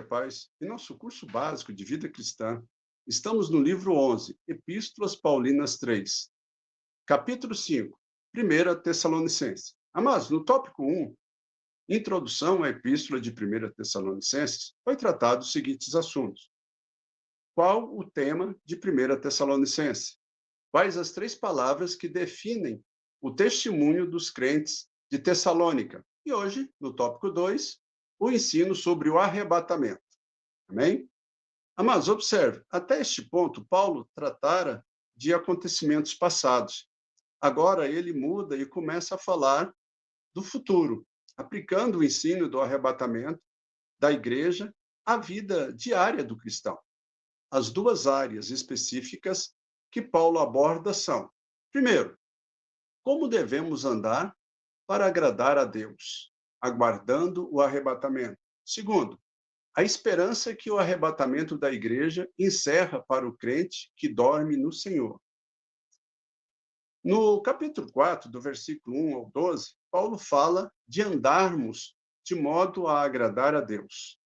Paz. Em nosso curso básico de vida cristã, estamos no livro 11, Epístolas Paulinas 3, capítulo 5, 1 Tessalonicenses. Amados, no tópico 1, Introdução à Epístola de 1 Tessalonicenses, foi tratado os seguintes assuntos. Qual o tema de 1 Tessalonicenses? Quais as três palavras que definem o testemunho dos crentes de Tessalônica? E hoje, no tópico 2, o ensino sobre o arrebatamento. Amém? Amados, observe, até este ponto, Paulo tratara de acontecimentos passados. Agora ele muda e começa a falar do futuro, aplicando o ensino do arrebatamento da igreja à vida diária do cristão. As duas áreas específicas que Paulo aborda são: primeiro, como devemos andar para agradar a Deus, aguardando o arrebatamento. Segundo, a esperança que o arrebatamento da igreja encerra para o crente que dorme no Senhor. No capítulo 4, do versículo 1 ao 12, Paulo fala de andarmos de modo a agradar a Deus.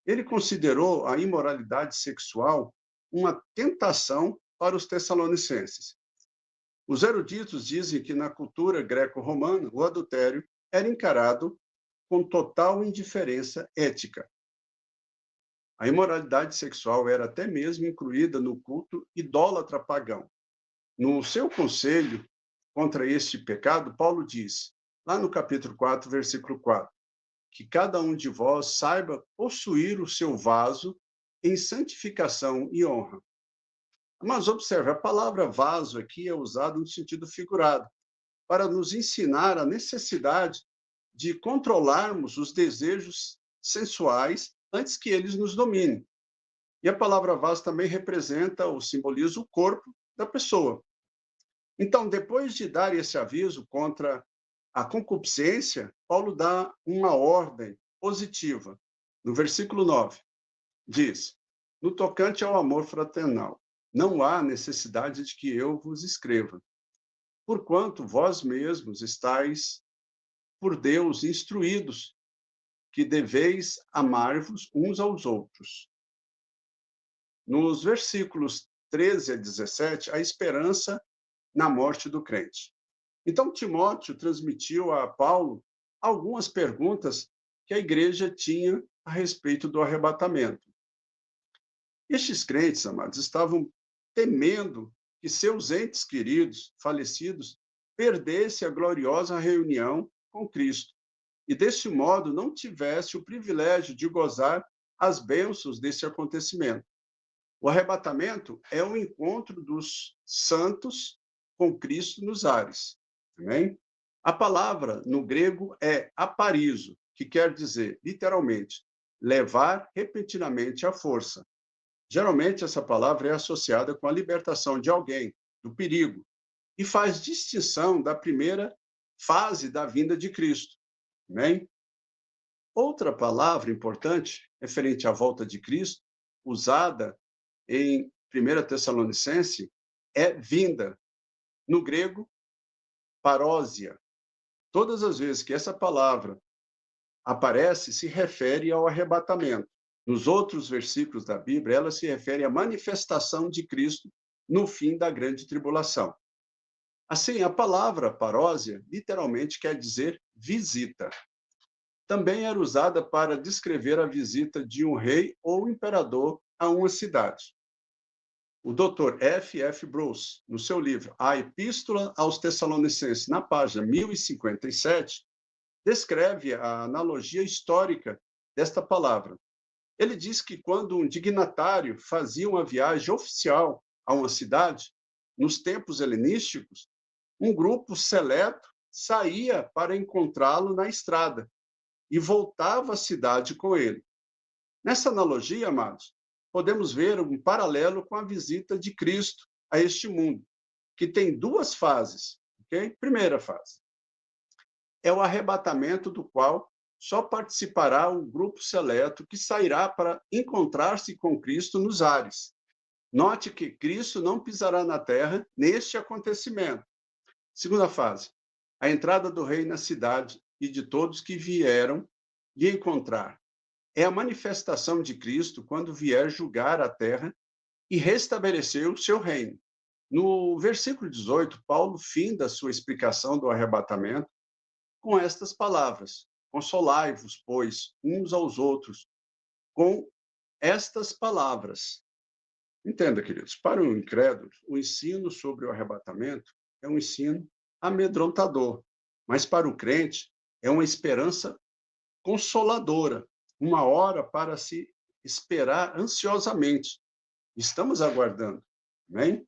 Ele considerou a imoralidade sexual uma tentação para os tessalonicenses. Os eruditos dizem que na cultura greco-romana o adultério era encarado com total indiferença ética. A imoralidade sexual era até mesmo incluída no culto idólatra pagão. No seu conselho contra este pecado, Paulo diz, lá no capítulo 4, versículo 4, que cada um de vós saiba possuir o seu vaso em santificação e honra. Mas observe, a palavra vaso aqui é usada no sentido figurado, para nos ensinar a necessidade de controlarmos os desejos sensuais antes que eles nos dominem. E a palavra vaso também representa ou simboliza o corpo da pessoa. Então, depois de dar esse aviso contra a concupiscência, Paulo dá uma ordem positiva. No versículo 9, diz: no tocante ao amor fraternal, não há necessidade de que eu vos escreva, porquanto vós mesmos estáis por Deus instruídos que deveis amar-vos uns aos outros. Nos versículos 13 a 17, a esperança na morte do crente. Então, Timóteo transmitiu a Paulo algumas perguntas que a igreja tinha a respeito do arrebatamento. Estes crentes, amados, estavam temendo que seus entes queridos, falecidos, perdessem a gloriosa reunião com Cristo e, deste modo, não tivesse o privilégio de gozar as bênçãos desse acontecimento. O arrebatamento é o encontro dos santos com Cristo nos ares. Amém? A palavra no grego é aparizo, que quer dizer, literalmente, levar repentinamente à força. Geralmente, essa palavra é associada com a libertação de alguém do perigo e faz distinção da primeira fase da vinda de Cristo. Amém? Outra palavra importante, referente à volta de Cristo, usada em 1 Tessalonicenses, é vinda. No grego, parousia. Todas as vezes que essa palavra aparece, se refere ao arrebatamento. Nos outros versículos da Bíblia, ela se refere à manifestação de Cristo no fim da grande tribulação. Assim, a palavra parousia literalmente quer dizer visita. Também era usada para descrever a visita de um rei ou imperador a uma cidade. O Dr. F. Bruce, no seu livro A Epístola aos Tessalonicenses, na página 1057, descreve a analogia histórica desta palavra. Ele diz que quando um dignatário fazia uma viagem oficial a uma cidade, nos tempos helenísticos, um grupo seleto saía para encontrá-lo na estrada e voltava à cidade com ele. Nessa analogia, amados, podemos ver um paralelo com a visita de Cristo a este mundo, que tem duas fases. Okay? Primeira fase é o arrebatamento, do qual só participará um grupo seleto que sairá para encontrar-se com Cristo nos ares. Note que Cristo não pisará na terra neste acontecimento. Segunda fase, a entrada do rei na cidade e de todos que vieram lhe encontrar. é a manifestação de Cristo quando vier julgar a terra e restabelecer o seu reino. No versículo 18, Paulo finda sua explicação do arrebatamento com estas palavras: consolai-vos, pois, uns aos outros, com estas palavras. Entenda, queridos, para o incrédulo, o ensino sobre o arrebatamento é um ensino amedrontador, mas para o crente é uma esperança consoladora, uma hora para se esperar ansiosamente. Estamos aguardando, amém?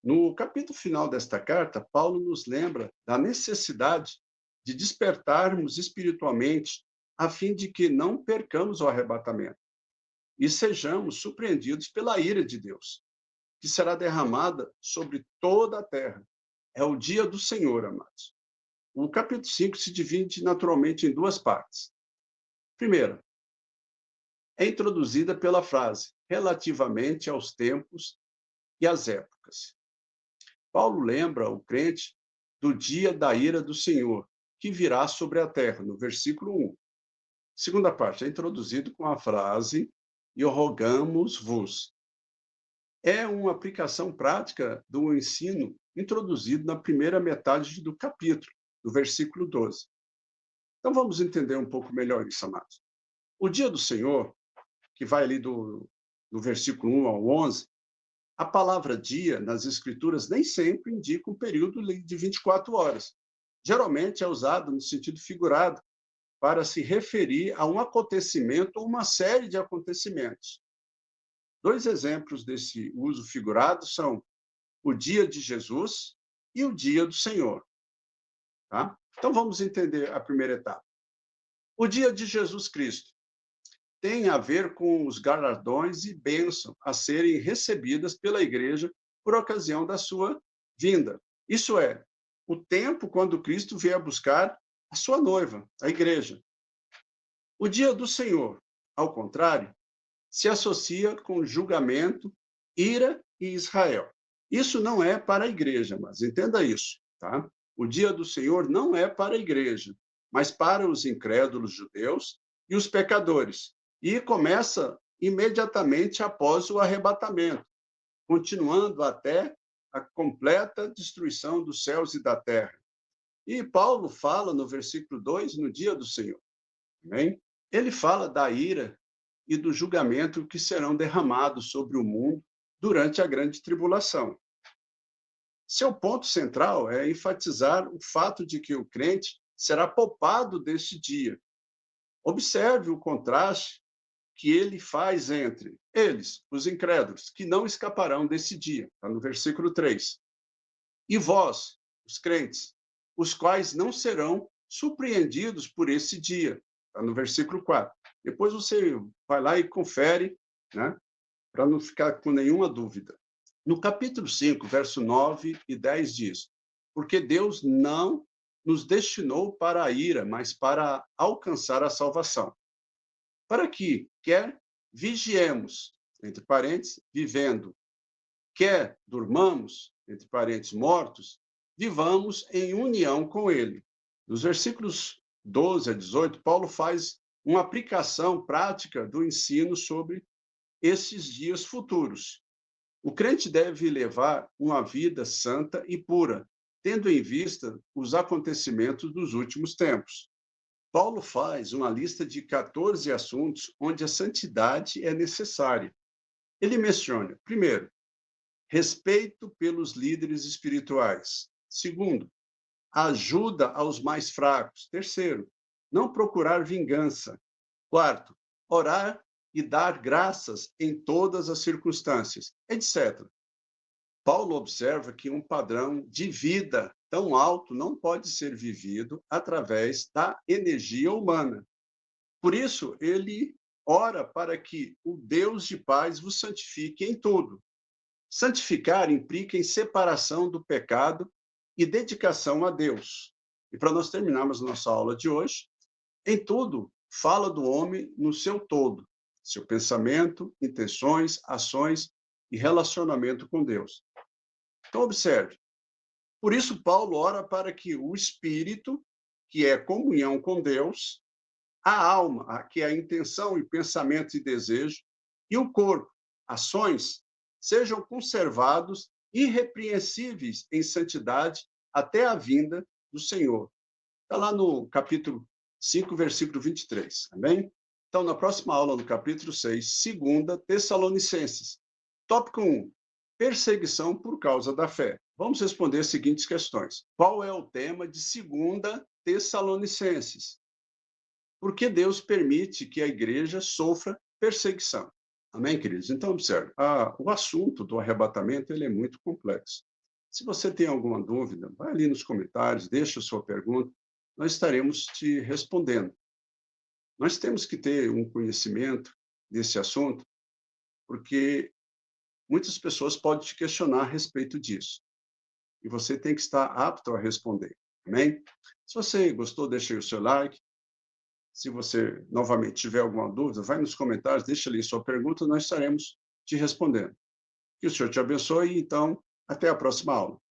No capítulo final desta carta, Paulo nos lembra da necessidade de despertarmos espiritualmente, a fim de que não percamos o arrebatamento e sejamos surpreendidos pela ira de Deus, que será derramada sobre toda a terra. É o dia do Senhor, amados. O capítulo 5 se divide naturalmente em duas partes. Primeira, é introduzida pela frase relativamente aos tempos e às épocas. Paulo lembra o crente do dia da ira do Senhor, que virá sobre a terra, no versículo 1. Segunda parte, é introduzido com a frase, e rogamos-vos. É uma aplicação prática do ensino introduzido na primeira metade do capítulo, do versículo 12. Então vamos entender um pouco melhor isso, amados. O dia do Senhor, que vai ali do versículo 1 ao 11, a palavra dia, nas Escrituras, nem sempre indica um período de 24 horas. Geralmente é usado no sentido figurado, para se referir a um acontecimento ou uma série de acontecimentos. Dois exemplos desse uso figurado são o dia de Jesus e o dia do Senhor. Tá? Então vamos entender a primeira etapa. O dia de Jesus Cristo tem a ver com os galardões e bênçãos a serem recebidas pela igreja por ocasião da sua vinda. Isso é, o tempo quando Cristo vier buscar a sua noiva, a igreja. O dia do Senhor, ao contrário, se associa com julgamento, ira e Israel. Isso não é para a igreja, mas entenda isso, tá? O dia do Senhor não é para a igreja, mas para os incrédulos judeus e os pecadores. E começa imediatamente após o arrebatamento, continuando até a completa destruição dos céus e da terra. E Paulo fala no versículo 2, no dia do Senhor. Amém? Ele fala da ira e do julgamento que serão derramados sobre o mundo durante a grande tribulação. Seu ponto central é enfatizar o fato de que o crente será poupado deste dia. Observe o contraste que ele faz entre eles, os incrédulos, que não escaparão desse dia, está no versículo 3. E vós, os crentes, os quais não serão surpreendidos por esse dia, está no versículo 4. Depois você vai lá e confere, né, para não ficar com nenhuma dúvida. No capítulo 5, verso 9 e 10 diz: porque Deus não nos destinou para a ira, mas para alcançar a salvação. Para que, quer vigiemos, entre parênteses, vivendo, quer durmamos, entre parênteses, mortos, vivamos em união com Ele. Nos versículos 12 a 18, Paulo faz uma aplicação prática do ensino sobre esses dias futuros. O crente deve levar uma vida santa e pura, tendo em vista os acontecimentos dos últimos tempos. Paulo faz uma lista de 14 assuntos onde a santidade é necessária. Ele menciona, primeiro, respeito pelos líderes espirituais. Segundo, ajuda aos mais fracos. Terceiro, não procurar vingança. Quarto, orar e dar graças em todas as circunstâncias, etc. Paulo observa que um padrão de vida tão alto não pode ser vivido através da energia humana. Por isso, ele ora para que o Deus de paz vos santifique em tudo. Santificar implica em separação do pecado e dedicação a Deus. E para nós terminarmos nossa aula de hoje, em tudo, fala do homem no seu todo, seu pensamento, intenções, ações e relacionamento com Deus. Então, observe. Por isso, Paulo ora para que o Espírito, que é comunhão com Deus, A alma, que é a intenção e pensamento e desejo, e o corpo, ações, sejam conservados irrepreensíveis em santidade até a vinda do Senhor. Está lá no capítulo 5, versículo 23, amém? Então, na próxima aula, no capítulo 6, 2 Tessalonicenses. Tópico 1, perseguição por causa da fé. Vamos responder as seguintes questões. Qual é o tema de 2 Tessalonicenses? Por que Deus permite que a igreja sofra perseguição? Amém, queridos? Então, observe, o assunto do arrebatamento ele é muito complexo. Se você tem alguma dúvida, vai ali nos comentários, deixa a sua pergunta, nós estaremos te respondendo. Nós temos que ter um conhecimento desse assunto, porque muitas pessoas podem te questionar a respeito disso. E você tem que estar apto a responder. Amém? Se você gostou, deixa aí o seu like. Se você, novamente, tiver alguma dúvida, vai nos comentários, deixa ali sua pergunta, nós estaremos te respondendo. Que o Senhor te abençoe e, então, até a próxima aula.